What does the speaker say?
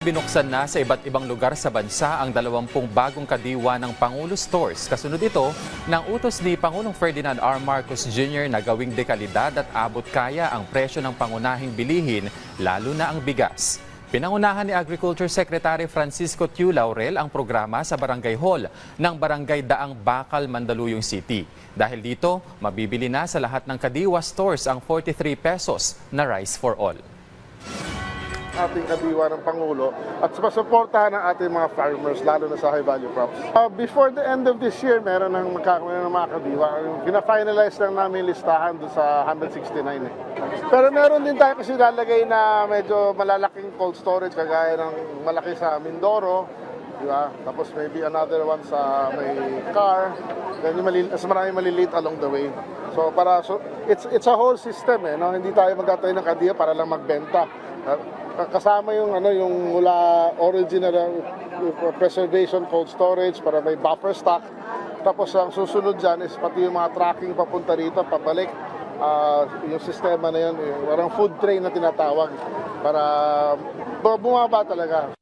Binuksan na sa iba't ibang lugar sa bansa ang 20 bagong kadiwa ng Pangulo Stores. Kasunod ito ng utos ni Pangulong Ferdinand R. Marcos Jr. na gawing dekalidad at abot kaya ang presyo ng pangunahing bilihin, lalo na ang bigas. Pinangunahan ni Agriculture Secretary Francisco Tiu Laurel ang programa sa Barangay Hall ng Barangay Daang Bakal, Mandaluyong City. Dahil dito, mabibili na sa lahat ng kadiwa stores ang 43 pesos na Rice for All. Ating kadiwa ng Pangulo at masuportahan ang ating mga farmers, lalo na sa high value crops. Before the end of this year, meron ng magkakaroon ng mga kadiwa. Pina-finalize lang namin listahan doon sa 169 eh. Pero meron din tayo kasi lalagay na medyo malalaking cold storage, kagaya ng malaki sa Mindoro, di ba? Tapos maybe another one sa may car, then mas maraming maliliit along the way. So it's a whole system eh, no? Hindi tayo magtatayo ng kadiwa para lang magbenta. Kasama yung mula original preservation, cold storage para may buffer stock. Tapos ang susunod dyan is pati yung mga tracking papunta rito, pabalik. Yung sistema na yun, parang food train na tinatawag para bumaba talaga.